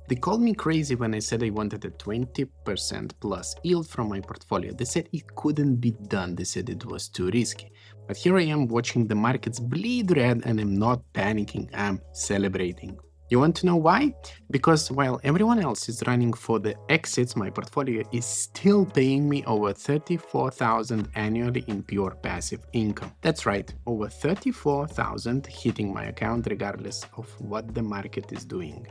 They called me crazy when I said I wanted a 20% plus yield from my portfolio. They said it couldn't be done. They said it was too risky. But here I am watching the markets bleed red and I'm not panicking, I'm celebrating. You want to know why? Because while everyone else is running for the exits, my portfolio is still paying me over $34,000 annually in pure passive income. That's right, over $34,000 hitting my account regardless of what the market is doing.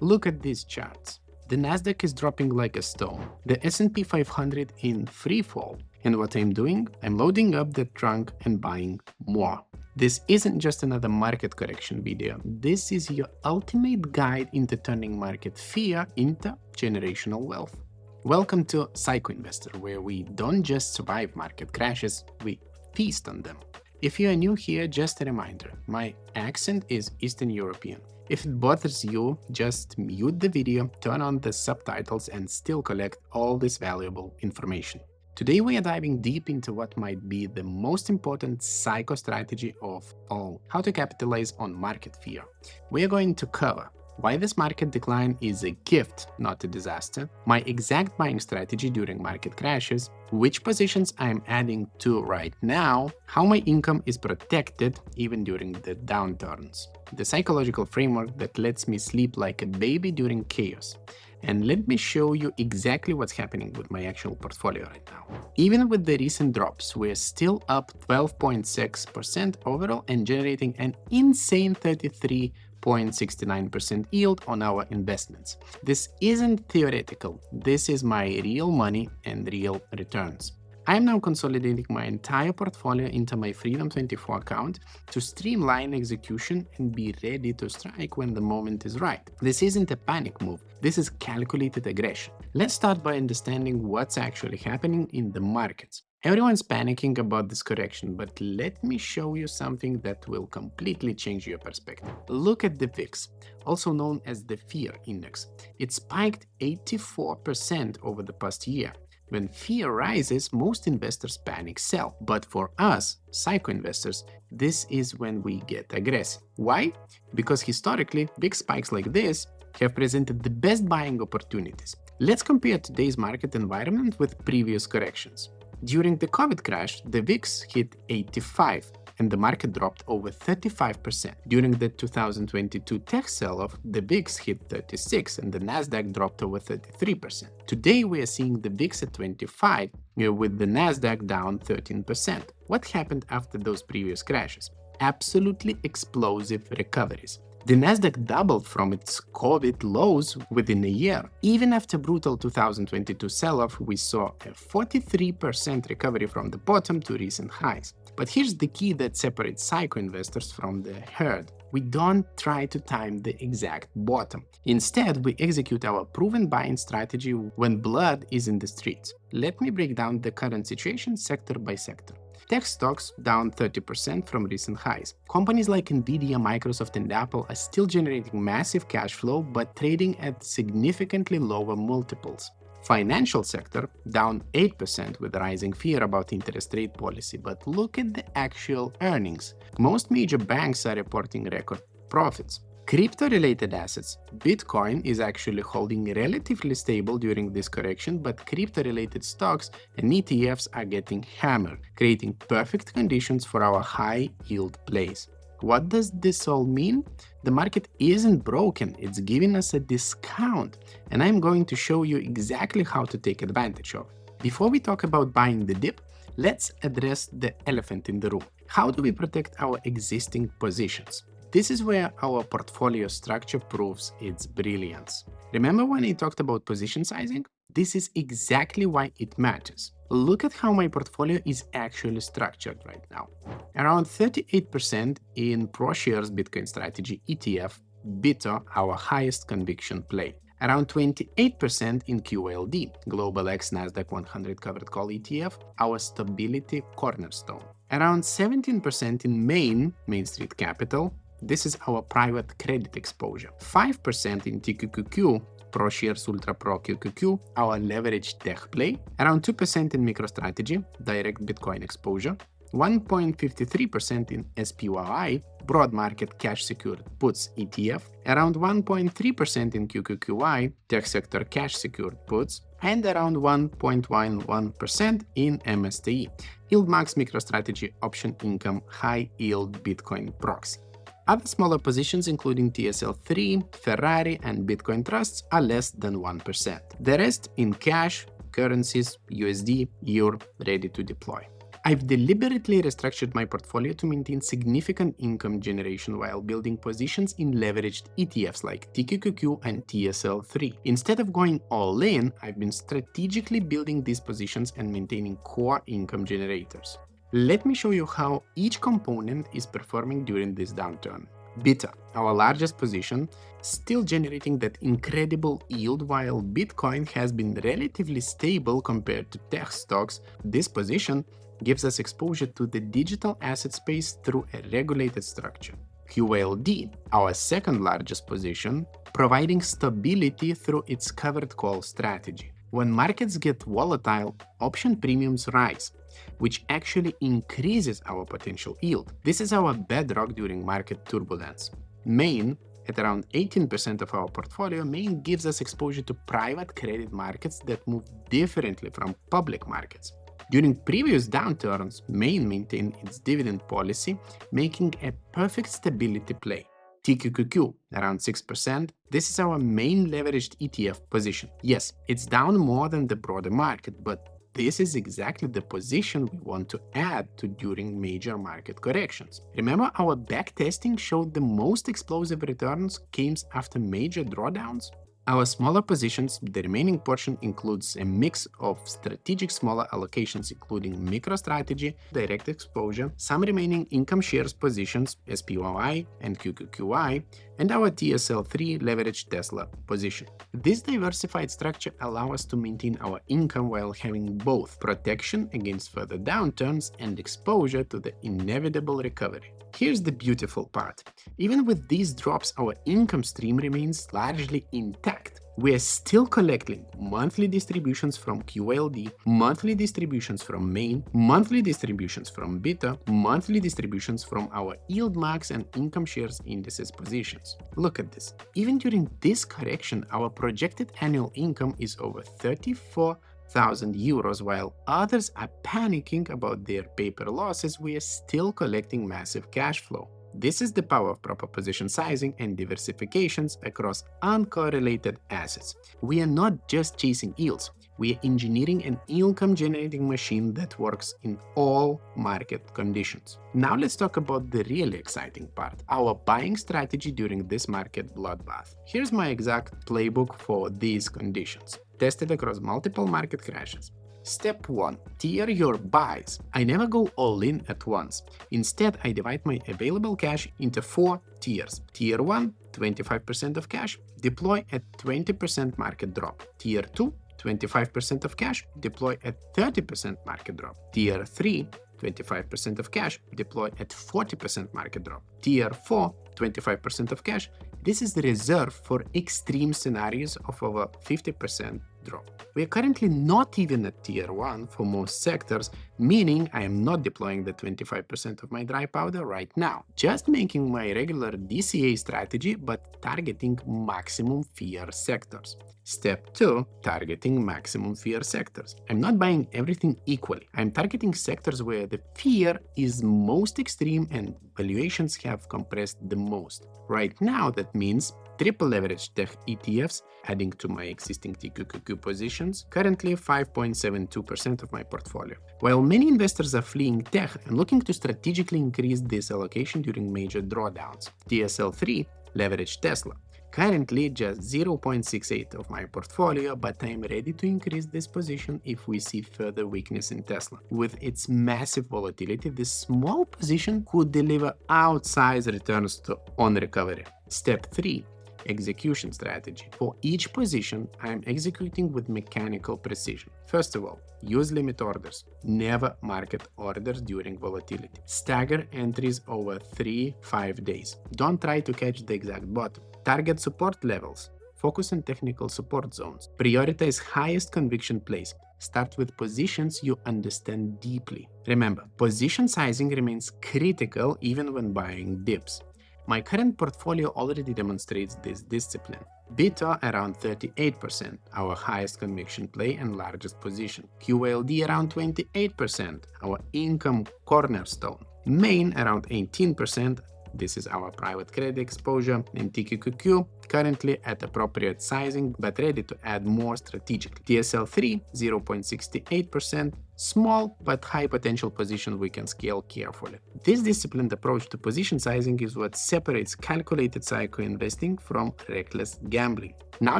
Look at these charts. The Nasdaq is dropping like a stone, the S&P 500 in free fall, and what I'm doing? I'm loading up the trunk and buying more. This isn't just another market correction video, this is your ultimate guide into turning market fear into generational wealth. Welcome to Psycho Investor, where we don't just survive market crashes, we feast on them. If you are new here, just a reminder, my accent is Eastern European. If it bothers you, just mute the video, turn on the subtitles and still collect all this valuable information. Today we are diving deep into what might be the most important psycho strategy of all, how to capitalize on market fear. We are going to cover why this market decline is a gift, not a disaster, my exact buying strategy during market crashes, which positions I am adding to right now, how my income is protected even during the downturns, the psychological framework that lets me sleep like a baby during chaos. And let me show you exactly what's happening with my actual portfolio right now. Even with the recent drops, we're still up 12.6% overall and generating an insane 33.69% yield on our investments. This isn't theoretical, this is my real money and real returns. I am now consolidating my entire portfolio into my Freedom24 account to streamline execution and be ready to strike when the moment is right. This isn't a panic move, this is calculated aggression. Let's start by understanding what's actually happening in the markets. Everyone's panicking about this correction, but let me show you something that will completely change your perspective. Look at the VIX, also known as the fear index. It spiked 84% over the past year. When fear rises, most investors panic sell. But for us, psycho investors, this is when we get aggressive. Why? Because historically, big spikes like this have presented the best buying opportunities. Let's compare today's market environment with previous corrections. During the COVID crash, the VIX hit 85 and the market dropped over 35%. During the 2022 tech sell-off, the VIX hit 36 and the Nasdaq dropped over 33%. Today we are seeing the VIX at 25, with the Nasdaq down 13%. What happened after those previous crashes? Absolutely explosive recoveries. The Nasdaq doubled from its COVID lows within a year. Even after brutal 2022 sell-off, we saw a 43% recovery from the bottom to recent highs. But here's the key that separates psycho investors from the herd. We don't try to time the exact bottom. Instead, we execute our proven buying strategy when blood is in the streets. Let me break down the current situation sector by sector. Tech stocks down 30% from recent highs. Companies like Nvidia, Microsoft, and Apple are still generating massive cash flow but trading at significantly lower multiples. Financial sector down 8% with rising fear about interest rate policy, but look at the actual earnings. Most major banks are reporting record profits. Crypto-related assets. Bitcoin is actually holding relatively stable during this correction, but crypto-related stocks and ETFs are getting hammered, creating perfect conditions for our high-yield plays. What does this all mean? The market isn't broken, it's giving us a discount, and I'm going to show you exactly how to take advantage of it. Before we talk about buying the dip, let's address the elephant in the room. How do we protect our existing positions? This is where our portfolio structure proves its brilliance. Remember when I talked about position sizing? This is exactly why it matters. Look at how my portfolio is actually structured right now. Around 38% in ProShares Bitcoin Strategy ETF, BITO, our highest conviction play. Around 28% in QLD, Global X Nasdaq 100 Covered Call ETF, our stability cornerstone. Around 17% in Main Street Capital, this is our private credit exposure. 5% in TQQQ, ProShares Ultra Pro QQQ, our leveraged tech play. Around 2% in MicroStrategy, direct Bitcoin exposure. 1.53% in SPY, broad market cash secured puts ETF, around 1.3% in QQQY, tech sector cash secured puts, and around 1.11% in MSTE, Yield Max MicroStrategy Option Income High Yield Bitcoin Proxy. Other smaller positions, including TSL3, Ferrari, and Bitcoin trusts, are less than 1%. The rest in cash, currencies, USD, EUR, ready to deploy. I've deliberately restructured my portfolio to maintain significant income generation while building positions in leveraged ETFs like TQQQ and TSL3. Instead of going all in, I've been strategically building these positions and maintaining core income generators. Let me show you how each component is performing during this downturn. Beta, our largest position, still generating that incredible yield while Bitcoin has been relatively stable compared to tech stocks. This position gives us exposure to the digital asset space through a regulated structure. QLD, our second largest position, providing stability through its covered call strategy. When markets get volatile, option premiums rise, which actually increases our potential yield. This is our bedrock during market turbulence. Main, at around 18% of our portfolio, Main gives us exposure to private credit markets that move differently from public markets. During previous downturns, Main maintained its dividend policy, making a perfect stability play. TQQQ, around 6%, this is our main leveraged ETF position. Yes, it's down more than the broader market, but this is exactly the position we want to add to during major market corrections. Remember, our backtesting showed the most explosive returns came after major drawdowns? Our smaller positions, the remaining portion includes a mix of strategic smaller allocations including MicroStrategy, direct exposure, some remaining income shares positions, SPY and QQQY, and our TSL3 leveraged Tesla position. This diversified structure allows us to maintain our income while having both protection against further downturns and exposure to the inevitable recovery. Here's the beautiful part. Even with these drops, our income stream remains largely intact. We are still collecting monthly distributions from QLD, monthly distributions from Main, monthly distributions from Beta, monthly distributions from our Yield Max and Income Shares indices positions. Look at this. Even during this correction, our projected annual income is over 34,000 euros. While others are panicking about their paper losses, we are still collecting massive cash flow. This is the power of proper position sizing and diversifications across uncorrelated assets. We are not just chasing yields, we are engineering an income-generating machine that works in all market conditions. Now let's talk about the really exciting part, our buying strategy during this market bloodbath. Here's my exact playbook for these conditions, tested across multiple market crashes. Step 1. Tier your buys. I never go all in at once. Instead, I divide my available cash into 4 tiers. Tier 1, 25% of cash, deploy at 20% market drop. Tier 2, 25% of cash, deploy at 30% market drop. Tier 3, 25% of cash, deploy at 40% market drop. Tier 4, 25% of cash. This is the reserve for extreme scenarios of over 50% drop. We are currently not even at Tier 1 for most sectors, meaning I am not deploying the 25% of my dry powder right now, just making my regular DCA strategy but targeting maximum fear sectors. Step 2. Targeting maximum fear sectors. I'm not buying everything equally. I'm targeting sectors where the fear is most extreme and valuations have compressed the most. Right now, that means triple leverage tech ETFs, adding to my existing TQQQ positions, currently 5.72% of my portfolio. While many investors are fleeing tech, I'm looking to strategically increase this allocation during major drawdowns. TSL3, leverage Tesla. Currently just 0.68 of my portfolio, but I am ready to increase this position if we see further weakness in Tesla. With its massive volatility, this small position could deliver outsized returns on recovery. Step 3. Execution strategy. For each position, I am executing with mechanical precision. First of all, use limit orders. Never market orders during volatility. Stagger entries over 3-5 days. Don't try to catch the exact bottom. Target support levels. Focus on technical support zones. Prioritize highest conviction plays. Start with positions you understand deeply. Remember, position sizing remains critical even when buying dips. My current portfolio already demonstrates this discipline. Beta around 38%, our highest conviction play and largest position. QLD around 28%, our income cornerstone. Main around 18%, this is our private credit exposure, and TQQQ currently at appropriate sizing but ready to add more strategically. TSL3 0.68%, small but high potential position we can scale carefully. This disciplined approach to position sizing is what separates calculated psycho investing from reckless gambling. Now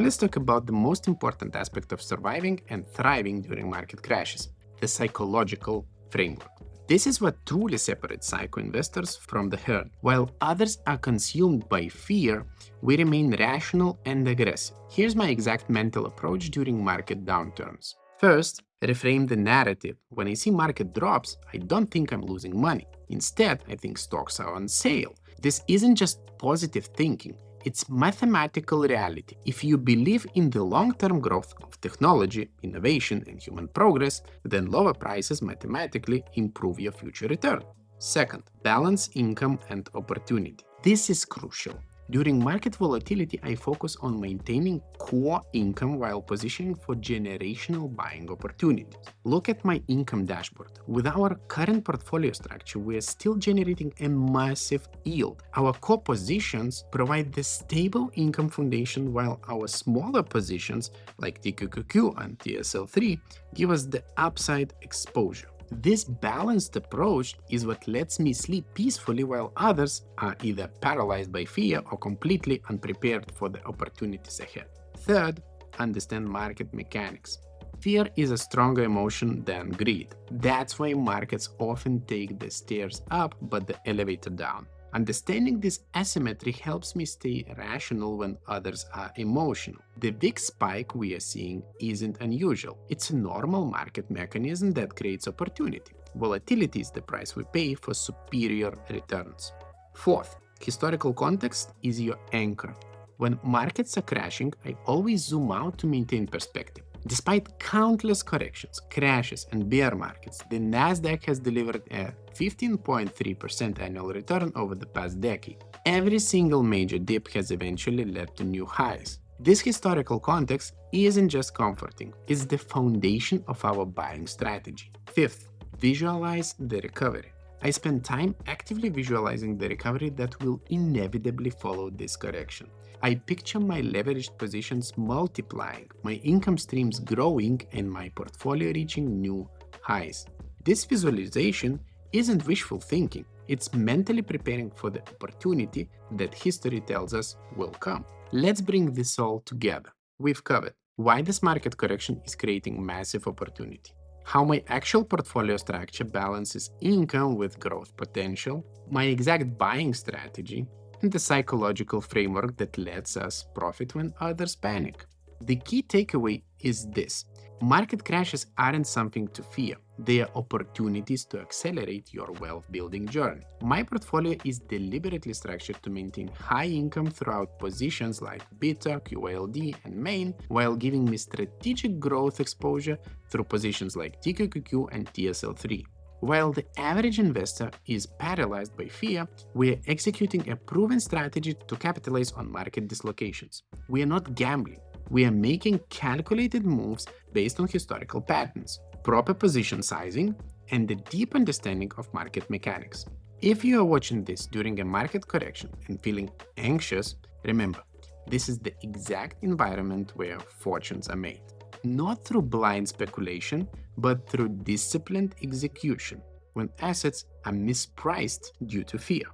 let's talk about the most important aspect of surviving and thriving during market crashes: the psychological framework. This is what truly separates psycho investors from the herd. While others are consumed by fear, we remain rational and aggressive. Here's my exact mental approach during market downturns. First, reframe the narrative. When I see market drops, I don't think I'm losing money. Instead, I think stocks are on sale. This isn't just positive thinking. It's mathematical reality. If you believe in the long-term growth of technology, innovation, and human progress, then lower prices mathematically improve your future return. Second, balance income and opportunity. This is crucial. During market volatility, I focus on maintaining core income while positioning for generational buying opportunities. Look at my income dashboard. With our current portfolio structure, we are still generating a massive yield. Our core positions provide the stable income foundation, while our smaller positions like TQQQ and TSL3 give us the upside exposure. This balanced approach is what lets me sleep peacefully while others are either paralyzed by fear or completely unprepared for the opportunities ahead. Third, understand market mechanics. Fear is a stronger emotion than greed. That's why markets often take the stairs up but the elevator down. Understanding this asymmetry helps me stay rational when others are emotional. The big spike we are seeing isn't unusual. It's a normal market mechanism that creates opportunity. Volatility is the price we pay for superior returns. Fourth, historical context is your anchor. When markets are crashing, I always zoom out to maintain perspective. Despite countless corrections, crashes, and bear markets, the Nasdaq has delivered a 15.3% annual return over the past decade. Every single major dip has eventually led to new highs. This historical context isn't just comforting, it's the foundation of our buying strategy. Fifth, visualize the recovery. I spend time actively visualizing the recovery that will inevitably follow this correction. I picture my leveraged positions multiplying, my income streams growing, and my portfolio reaching new highs. This visualization isn't wishful thinking, it's mentally preparing for the opportunity that history tells us will come. Let's bring this all together. We've covered why this market correction is creating massive opportunity, how my actual portfolio structure balances income with growth potential, my exact buying strategy, and the psychological framework that lets us profit when others panic. The key takeaway is this: market crashes aren't something to fear, they are opportunities to accelerate your wealth building journey. My portfolio is deliberately structured to maintain high income throughout positions like Beta, QLD, and Main, while giving me strategic growth exposure through positions like TQQQ and TSL3. While the average investor is paralyzed by fear, we are executing a proven strategy to capitalize on market dislocations. We are not gambling. We are making calculated moves based on historical patterns, proper position sizing, and a deep understanding of market mechanics. If you are watching this during a market correction and feeling anxious, remember, this is the exact environment where fortunes are made. Not through blind speculation, but through disciplined execution, when assets are mispriced due to fear.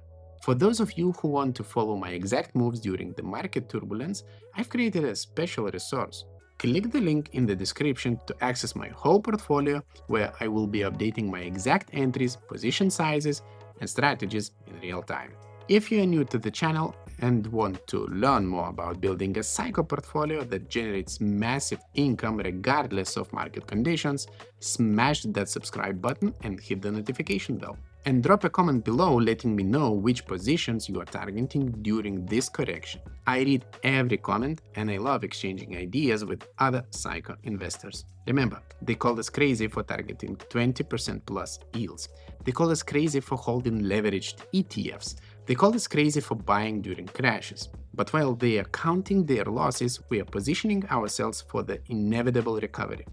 For those of you who want to follow my exact moves during the market turbulence, I've created a special resource. Click the link in the description to access my whole portfolio, where I will be updating my exact entries, position sizes, and strategies in real time. If you are new to the channel and want to learn more about building a psycho portfolio that generates massive income regardless of market conditions, smash that subscribe button and hit the notification bell. And drop a comment below letting me know which positions you are targeting during this correction. I read every comment and I love exchanging ideas with other psycho investors. Remember, they call us crazy for targeting 20% plus yields. They call us crazy for holding leveraged ETFs. They call us crazy for buying during crashes. But while they are counting their losses, we are positioning ourselves for the inevitable recovery.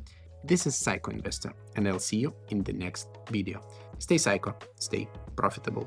This is Psycho Investor, and I'll see you in the next video. Stay psycho, stay profitable.